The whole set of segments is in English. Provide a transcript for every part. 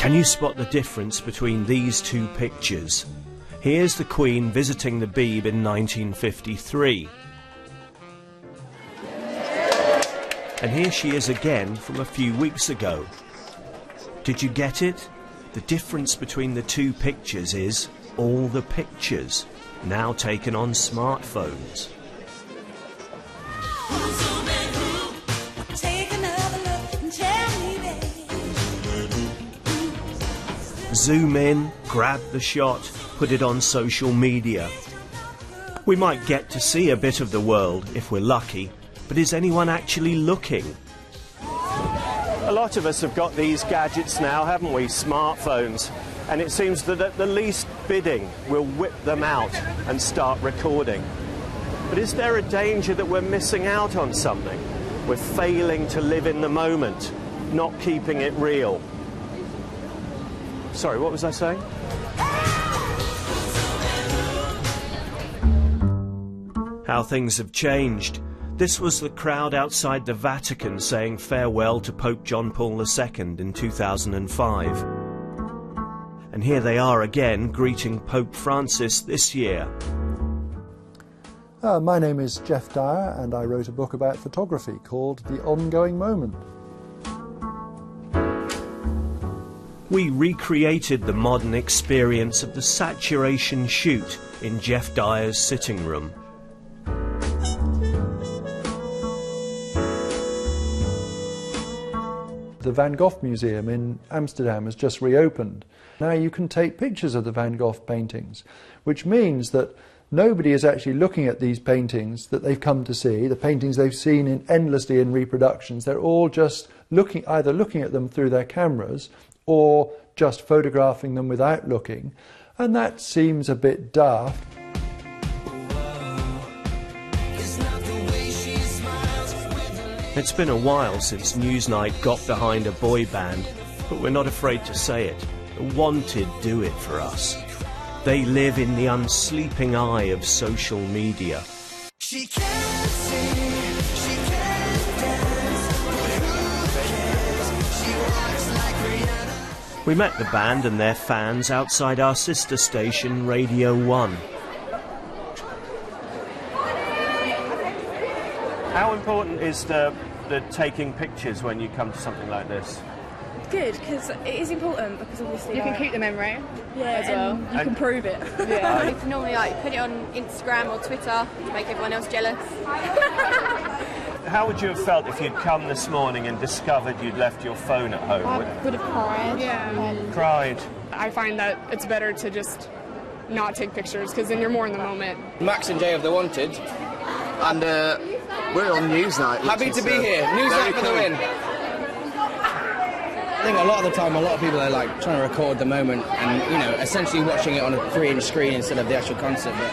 Can you spot the difference between these two pictures? Here's the Queen visiting the Beeb in 1953. And here she is again from a few weeks ago. Did you get it? The difference between the two pictures is all the pictures, now taken on smartphones. Zoom in, grab the shot, put it on social media. We might get to see a bit of the world if we're lucky, but is anyone actually looking? A lot of us have got these gadgets now, haven't we? Smartphones. And it seems that at the least bidding, we'll whip them out and start recording. But is there a danger that we're missing out on something? We're failing to live in the moment, not keeping it real. Sorry, what was I saying? How things have changed. This was the crowd outside the Vatican saying farewell to Pope John Paul II in 2005. And here they are again greeting Pope Francis this year. My name is Jeff Dyer, and I wrote a book about photography called The Ongoing Moment. We recreated the modern experience of the saturation shoot in Jeff Dyer's sitting room. The Van Gogh Museum in Amsterdam has just reopened. Now you can take pictures of the Van Gogh paintings, which means that nobody is actually looking at these paintings that they've come to see, the paintings they've seen endlessly in reproductions. They're all just either looking at them through their cameras or just photographing them without looking. And that seems a bit daft. It's been a while since Newsnight got behind a boy band, but we're not afraid to say it. The Wanted do it for us. They live in the unsleeping eye of social media. She can't sing, she can't dance, but who cares? She walks like Rihanna. We met the band and their fans outside our sister station, Radio 1. How important is the taking pictures when you come to something like this? Good, because it is important, because obviously you can keep the memory as well. You can prove it. Yeah. You can normally put it on Instagram or Twitter to make everyone else jealous. How would you have felt if you'd come this morning and discovered you'd left your phone at home? I would have cried. Yeah. Cried. I find that it's better to just not take pictures, because then you're more in the moment. Max and Jay of The Wanted, and we're on Newsnight. Happy to be here. Newsnight for the win. I think a lot of the time, a lot of people are like trying to record the moment and, you know, essentially watching it on a 3-inch screen instead of the actual concert. But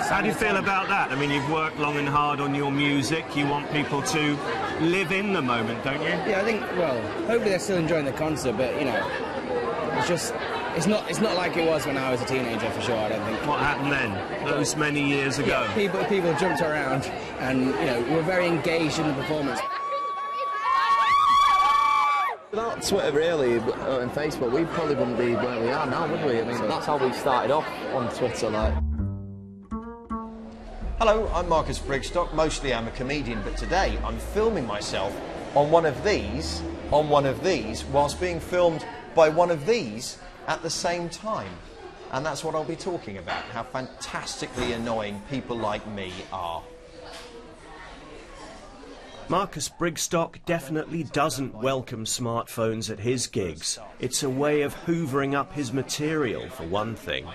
how do you feel about that? I mean, you've worked long and hard on your music. You want people to live in the moment, don't you? Yeah, I think, well, hopefully they're still enjoying the concert, but, you know, it's just, it's not like it was when I was a teenager, for sure, I don't think. What happened then, those many years ago? Yeah, people jumped around and, you know, were very engaged in the performance. Without Twitter, really, and Facebook, we probably wouldn't be where we are now, would we? I mean, that's how we started off on Twitter, like. Hello, I'm Marcus Brigstock. Mostly I'm a comedian, but today I'm filming myself on one of these, whilst being filmed by one of these at the same time. And that's what I'll be talking about, how fantastically annoying people like me are. Marcus Brigstock definitely doesn't welcome smartphones at his gigs. It's a way of hoovering up his material, for one thing.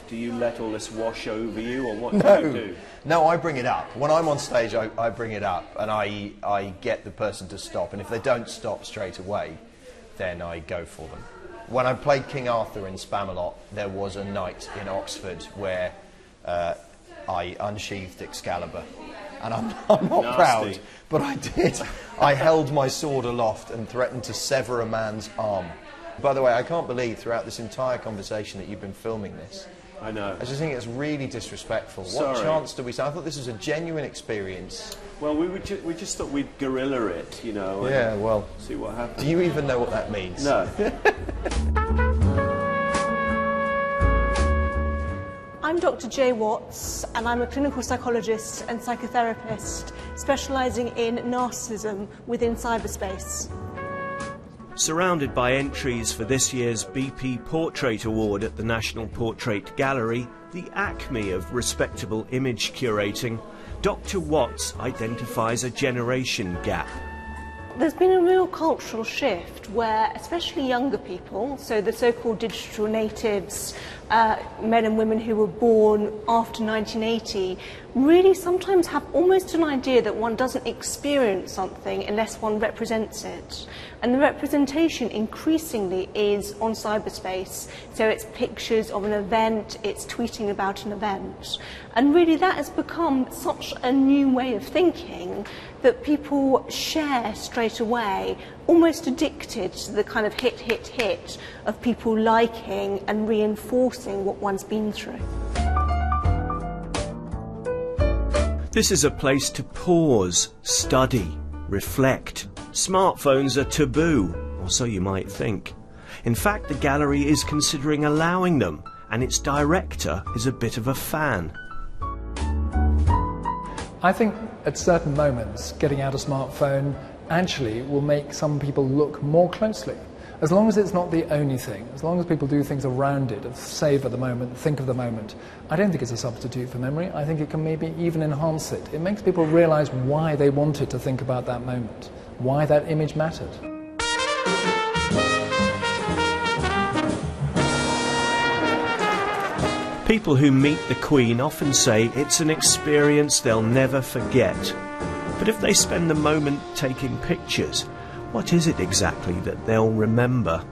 Do you let all this wash over you, or what do you do? No, I bring it up. When I'm on stage, I bring it up, and I get the person to stop. And if they don't stop straight away, then I go for them. When I played King Arthur in Spamalot, there was a night in Oxford where I unsheathed Excalibur. And I'm not proud, but I did. I held my sword aloft and threatened to sever a man's arm. By the way, I can't believe throughout this entire conversation that you've been filming this. I know. I just think it's really disrespectful. Sorry. What chance do we say? I thought this was a genuine experience. Well, we just thought we'd guerrilla it, you know. Yeah, well, see what happens. do you even know what that means? No. I'm Dr. Jay Watts, and I'm a clinical psychologist and psychotherapist specialising in narcissism within cyberspace. Surrounded by entries for this year's BP Portrait Award at the National Portrait Gallery, the acme of respectable image curating, Dr. Watts identifies a generation gap. There's been a real cultural shift where, especially younger people, so the so-called digital natives, men and women who were born after 1980, really sometimes have almost an idea that one doesn't experience something unless one represents it. And the representation increasingly is on cyberspace. So it's pictures of an event, it's tweeting about an event. And really that has become such a new way of thinking that people share straight away, almost addicted to the kind of hit of people liking and reinforcing what one's been through. This is a place to pause, study, reflect. Smartphones are taboo, or so you might think. In fact, the gallery is considering allowing them, and its director is a bit of a fan. I think at certain moments, getting out a smartphone actually will make some people look more closely. As long as it's not the only thing, as long as people do things around it, savour the moment, think of the moment, I don't think it's a substitute for memory. I think it can maybe even enhance it. It makes people realise why they wanted to think about that moment, why that image mattered. People who meet the Queen often say it's an experience they'll never forget. But if they spend the moment taking pictures, what is it exactly that they'll remember?